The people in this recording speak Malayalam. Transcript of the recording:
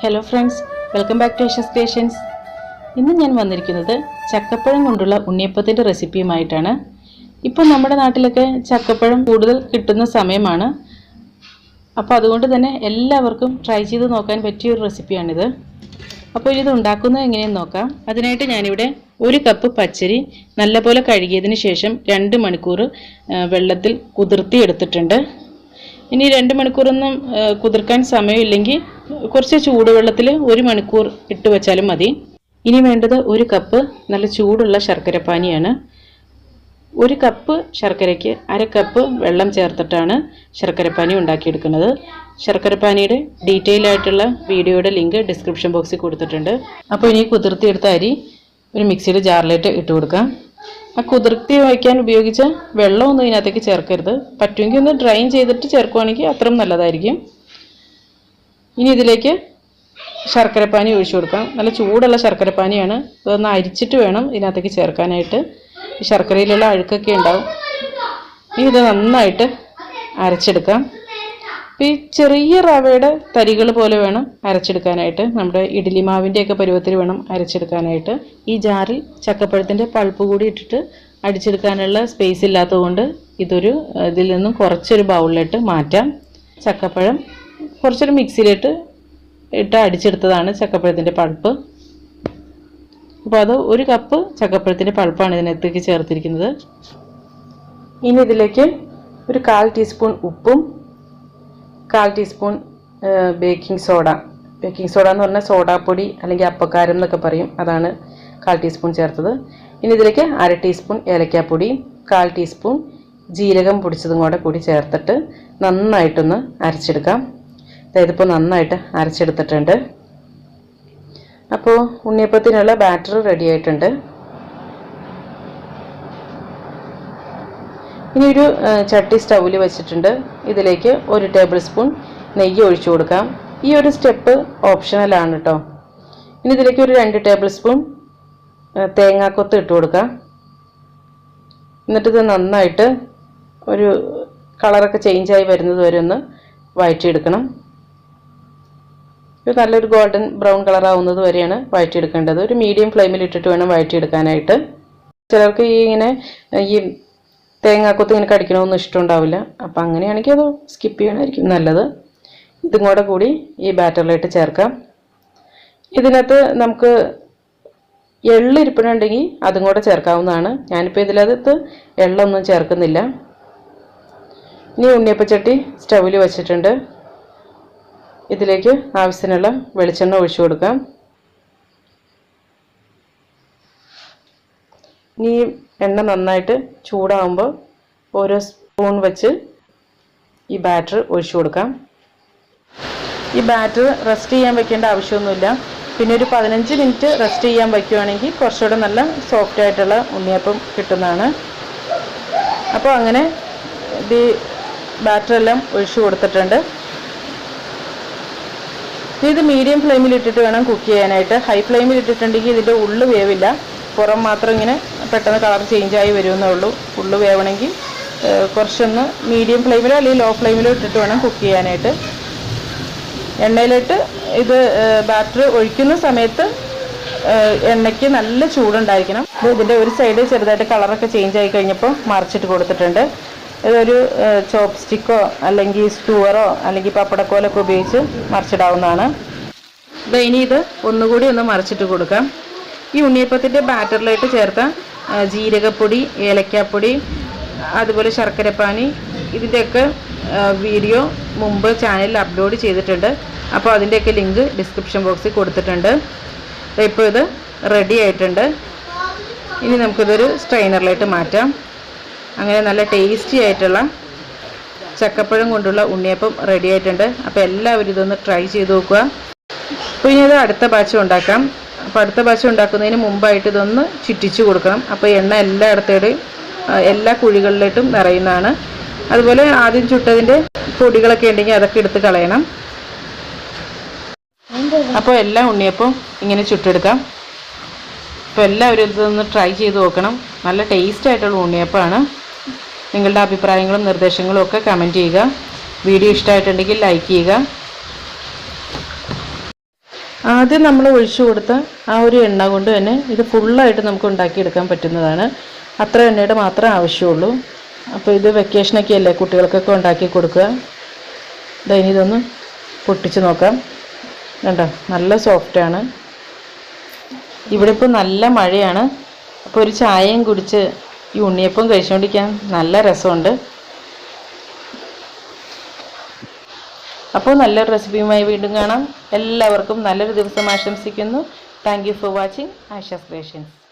Hello friends, welcome back to Asia's creations. ഇന്ന് ഞാൻ വന്നിരിക്കുന്നത് ചക്കപ്പഴം കൊണ്ടുള്ള ഉണ്ണിയപ്പത്തിൻ്റെ റെസിപ്പിയുമായിട്ടാണ്. ഇപ്പോൾ നമ്മുടെ നാട്ടിലൊക്കെ ചക്കപ്പഴം കൂടുതൽ കിട്ടുന്ന സമയമാണ്. അപ്പോൾ അതുകൊണ്ട് തന്നെ എല്ലാവർക്കും ട്രൈ ചെയ്ത് നോക്കാൻ പറ്റിയൊരു റെസിപ്പിയാണിത്. അപ്പോൾ ഇത് ഉണ്ടാക്കുന്നത് എങ്ങനെയെന്ന് നോക്കാം. അതിനായിട്ട് ഞാനിവിടെ 1 കപ്പ് പച്ചരി നല്ലപോലെ കഴുകിയതിന് ശേഷം 2 മണിക്കൂർ വെള്ളത്തിൽ കുതിർത്തി എടുത്തിട്ടുണ്ട്. ഇനി 2 മണിക്കൂറൊന്നും കുതിർക്കാൻ സമയമില്ലെങ്കിൽ കുറച്ച് ചൂടുവെള്ളത്തിൽ 1 മണിക്കൂർ ഇട്ട് വെച്ചാലും മതി. ഇനി വേണ്ടത് 1 കപ്പ് നല്ല ചൂടുള്ള ശർക്കരപ്പാനിയാണ്. 1 കപ്പ് ശർക്കരയ്ക്ക് 1/2 കപ്പ് വെള്ളം ചേർത്തിട്ടാണ് ശർക്കരപ്പാനി ഉണ്ടാക്കിയെടുക്കുന്നത്. ശർക്കരപ്പാനിയുടെ ഡീറ്റെയിൽ ആയിട്ടുള്ള വീഡിയോയുടെ ലിങ്ക് ഡിസ്ക്രിപ്ഷൻ ബോക്സിൽ കൊടുത്തിട്ടുണ്ട്. അപ്പോൾ ഇനി കുതിർത്തിയെടുത്ത അരി ഒരു മിക്സിയുടെ ജാറിലേക്ക് ഇട്ട് കൊടുക്കാം. ആ കുതിർത്തി വയ്ക്കാൻ ഉപയോഗിച്ച വെള്ളമൊന്നും ഇതിനകത്തേക്ക് ചേർക്കരുത്. പറ്റുമെങ്കിൽ ഒന്ന് ഡ്രൈൻ ചെയ്തിട്ട് ചേർക്കുകയാണെങ്കിൽ അത്രയും നല്ലതായിരിക്കും. ഇനി ഇതിലേക്ക് ശർക്കരപ്പാനി ഒഴിച്ചു കൊടുക്കാം. നല്ല ചൂടുള്ള ശർക്കരപ്പാനിയാണ്. ഇതൊന്ന് അരിച്ചിട്ട് വേണം ഇതിനകത്തേക്ക് ചേർക്കാനായിട്ട്. ഈ ശർക്കരയിലുള്ള അഴുക്കൊക്കെ ഉണ്ടാവും. ഇനി ഇത് നന്നായിട്ട് അരച്ചെടുക്കാം. ഈ ചെറിയ റവയുടെ തരികൾ പോലെ വേണം അരച്ചെടുക്കാനായിട്ട്. നമ്മുടെ ഇഡ്ഡലി മാവിൻ്റെയൊക്കെ പരുവത്തിൽ വേണം അരച്ചെടുക്കാനായിട്ട്. ഈ ജാറിൽ ചക്കപ്പഴത്തിൻ്റെ പൾപ്പ് കൂടി ഇട്ടിട്ട് അടിച്ചെടുക്കാനുള്ള സ്പേസ് ഇല്ലാത്തതുകൊണ്ട് ഇതിൽ നിന്നും കുറച്ചൊരു ബൗളിലിട്ട് മാറ്റാം. ചക്കപ്പഴം കുറച്ചൊരു മിക്സിയിലിട്ട് അടിച്ചെടുത്തതാണ് ചക്കപ്പഴത്തിൻ്റെ പൾപ്പ്. അപ്പോൾ അത് 1 കപ്പ് ചക്കപ്പഴത്തിൻ്റെ പൾപ്പാണ് ഇതിനകത്തേക്ക് ചേർത്തിരിക്കുന്നത്. ഇനി ഇതിലേക്ക് ഒരു 1/4 ടീസ്പൂൺ ഉപ്പും 1/4 ടീസ്പൂൺ ബേക്കിംഗ് സോഡ എന്ന് പറഞ്ഞാൽ സോഡാപ്പൊടി അല്ലെങ്കിൽ അപ്പക്കാരം എന്നൊക്കെ പറയും. അതാണ് 1/4 ടീസ്പൂൺ ചേർത്തത്. ഇനി ഇതിലേക്ക് 1/2 ടീസ്പൂൺ ഏലക്കാപ്പൊടി, 1/4 ടീസ്പൂൺ ജീരകം പൊടിച്ചതും കൂടി ചേർത്തിട്ട് നന്നായിട്ടൊന്ന് അരച്ചെടുക്കാം. ഇതിപ്പോൾ നന്നായിട്ട് അരച്ചെടുത്തിട്ടുണ്ട്. അപ്പോൾ ഉണ്ണിയപ്പത്തിനുള്ള ബാറ്റർ റെഡി ആയിട്ടുണ്ട്. ഇനി ഒരു ചട്ടി സ്റ്റൗവിൽ വെച്ചിട്ടുണ്ട്. ഇതിലേക്ക് 1 ടേബിൾ സ്പൂൺ നെയ്യ് ഒഴിച്ചു കൊടുക്കാം. ഈ ഒരു സ്റ്റെപ്പ് ഓപ്ഷണലാണ് കേട്ടോ. ഇനി ഇതിലേക്ക് ഒരു 2 ടേബിൾ സ്പൂൺ തേങ്ങാക്കൊത്ത് ഇട്ട് കൊടുക്കാം. എന്നിട്ടിത് നന്നായിട്ട് ഒരു കളറൊക്കെ ചേഞ്ചായി വരുന്നത് വരെ ഒന്ന് വഴറ്റിയെടുക്കണം. ഇത് നല്ലൊരു ഗോൾഡൻ ബ്രൗൺ കളറാവുന്നത് വരെയാണ് വഴറ്റിയെടുക്കേണ്ടത്. ഒരു മീഡിയം ഫ്ലെയിമിൽ ഇട്ടിട്ട് വേണം വഴറ്റിയെടുക്കാനായിട്ട്. ചിലർക്ക് ഈ തേങ്ങാക്കൊത്ത് ഇങ്ങനെ കടിക്കണമെന്നും ഇഷ്ടമുണ്ടാവില്ല. അപ്പം അങ്ങനെയാണെങ്കിൽ അത് സ്കിപ്പ് ചെയ്യണമായിരിക്കും നല്ലത്. ഇതും കൂടി ഈ ബാറ്ററിലായിട്ട് ചേർക്കാം. ഇതിനകത്ത് നമുക്ക് എള്ള് ഇരിപ്പുണ്ടെങ്കിൽ അതും കൂടെ ചേർക്കാവുന്നതാണ്. ഞാനിപ്പോൾ ഇതിനകത്ത് എള്ളൊന്നും ചേർക്കുന്നില്ല. ഇനി ഉണ്ണിയപ്പച്ചട്ടി സ്റ്റൗവിൽ വെച്ചിട്ടുണ്ട്. ഇതിലേക്ക് ആവശ്യത്തിനുള്ള വെളിച്ചെണ്ണ ഒഴിച്ചു കൊടുക്കാം. ഇനി എണ്ണ നന്നായിട്ട് ചൂടാകുമ്പോൾ ഓരോ സ്പൂൺ വെച്ച് ഈ ബാറ്റർ ഒഴിച്ചു കൊടുക്കാം. ഈ ബാറ്റർ റെസ്റ്റ് ചെയ്യാൻ വെക്കേണ്ട ആവശ്യമൊന്നുമില്ല. പിന്നെ ഒരു 15 മിനിറ്റ് റെസ്റ്റ് ചെയ്യാൻ വയ്ക്കുകയാണെങ്കിൽ കുറച്ചുകൂടെ നല്ല സോഫ്റ്റ് ആയിട്ടുള്ള ഉണ്ണിയപ്പം കിട്ടുന്നതാണ്. അപ്പോൾ അങ്ങനെ ഇത് ബാറ്ററെല്ലാം ഒഴിച്ചു കൊടുത്തിട്ടുണ്ട്. ഇത് മീഡിയം ഫ്ലെയിമിൽ ഇട്ടിട്ട് വേണം കുക്ക് ചെയ്യാനായിട്ട്. ഹൈ ഫ്ലെയിമിൽ ഇട്ടിട്ടുണ്ടെങ്കിൽ ഇതിൻ്റെ ഉള്ളു വേവില്ല, പുറം മാത്രം ഇങ്ങനെ പെട്ടെന്ന് കളർ ചേഞ്ചായി വരുമെന്നേ ഉള്ളൂ. ഉള്ളു വേവണമെങ്കിൽ കുറച്ചൊന്ന് മീഡിയം ഫ്ലെയിമിലോ അല്ലെങ്കിൽ ലോ ഫ്ലെയിമിലോ ഇട്ടിട്ട് വേണം കുക്ക് ചെയ്യാനായിട്ട്. എണ്ണയിലിട്ട് ഇത് ബാറ്റർ ഒഴിക്കുന്ന സമയത്ത് എണ്ണയ്ക്ക് നല്ല ചൂടുണ്ടായിരിക്കണം. ഇതിൻ്റെ ഒരു സൈഡ് ചെറുതായിട്ട് കളറൊക്കെ ചേഞ്ച് ആയി കഴിഞ്ഞപ്പോൾ മറിച്ചിട്ട് കൊടുത്തിട്ടുണ്ട്. ഇതൊരു ചോപ്പ് സ്റ്റിക്കോ അല്ലെങ്കിൽ സ്റ്റുവറോ അല്ലെങ്കിൽ പപ്പടക്കോലൊക്കെ ഉപയോഗിച്ച് മറിച്ചിടാവുന്നതാണ്. ഇനി ഇത് ഒന്നുകൂടി ഒന്ന് മറിച്ചിട്ട് കൊടുക്കാം. ഈ ഉണ്ണിയപ്പത്തിൻ്റെ ബാറ്ററിലായിട്ട് ചേർത്ത ജീരകപ്പൊടി, ഏലക്കാപ്പൊടി, അതുപോലെ ശർക്കരപ്പാനി, ഇതിൻ്റെയൊക്കെ വീഡിയോ മുമ്പ് ചാനലിൽ അപ്ലോഡ് ചെയ്തിട്ടുണ്ട്. അപ്പോൾ അതിൻ്റെയൊക്കെ ലിങ്ക് ഡിസ്ക്രിപ്ഷൻ ബോക്സിൽ കൊടുത്തിട്ടുണ്ട്. ഇപ്പോൾ ഇത് റെഡി ആയിട്ടുണ്ട്. ഇനി നമുക്കിതൊരു സ്ട്രെയിനറിലായിട്ട് മാറ്റാം. അങ്ങനെ നല്ല ടേസ്റ്റി ആയിട്ടുള്ള ചക്കപ്പഴം കൊണ്ടുള്ള ഉണ്ണിയപ്പം റെഡി ആയിട്ടുണ്ട്. അപ്പോൾ എല്ലാവരും ഇതൊന്ന് ട്രൈ ചെയ്ത് നോക്കുക. അപ്പോൾ ഇനി ഇത് അടുത്ത ബാച്ച് ഉണ്ടാക്കാം. അപ്പോൾ അടുത്ത ബാച്ച് ഉണ്ടാക്കുന്നതിന് മുമ്പായിട്ട് ഇതൊന്ന് ചുറ്റിച്ച് കൊടുക്കണം. അപ്പോൾ എണ്ണ എല്ലായിടത്തേയും എല്ലാ കുഴികളിലേട്ടും നിറയുന്നതാണ്. അതുപോലെ ആദ്യം ചുട്ടതിൻ്റെ പൊടികളൊക്കെ ഉണ്ടെങ്കിൽ അതൊക്കെ എടുത്ത് കളയണം. അപ്പോൾ എല്ലാ ഉണ്ണിയപ്പം ഇങ്ങനെ ചുട്ടെടുക്കാം. അപ്പോൾ എല്ലാവരും ഇതൊന്ന് ട്രൈ ചെയ്ത് നോക്കണം. നല്ല ടേസ്റ്റ് ആയിട്ടുള്ള ഉണ്ണിയപ്പമാണ്. നിങ്ങളുടെ അഭിപ്രായങ്ങളും നിർദ്ദേശങ്ങളും ഒക്കെ കമൻറ്റ് ചെയ്യുക. വീഡിയോ ഇഷ്ടമായിട്ടുണ്ടെങ്കിൽ ലൈക്ക് ചെയ്യുക. ആദ്യം നമ്മൾ ഒഴിച്ചു കൊടുത്ത ആ ഒരു എണ്ണ കൊണ്ട് തന്നെ ഇത് ഫുള്ളായിട്ട് നമുക്ക് ഉണ്ടാക്കിയെടുക്കാൻ പറ്റുന്നതാണ്. അത്ര എണ്ണയുടെ മാത്രമേ ആവശ്യമുള്ളൂ. അപ്പോൾ ഇത് വെക്കേഷനൊക്കെ അല്ലേ, കുട്ടികൾക്കൊക്കെ ഉണ്ടാക്കി കൊടുക്കുക. ഇനി ഇതൊന്ന് പൊട്ടിച്ച് നോക്കാം. കണ്ടോ, നല്ല സോഫ്റ്റാണ്. ഇവിടെ ഇപ്പോൾ നല്ല മഴയാണ്. അപ്പോൾ ഒരു ചായയും കുടിച്ച് ഈ ഉണ്ണിയപ്പം കഴിച്ചുകൊണ്ടിരിക്കാൻ നല്ല രസമുണ്ട്. അപ്പോൾ നല്ലൊരു റെസിപ്പിയുമായി വീണ്ടും കാണാം. എല്ലാവർക്കും നല്ലൊരു ദിവസം ആശംസിക്കുന്നു. Thank you for watching Asha's creations.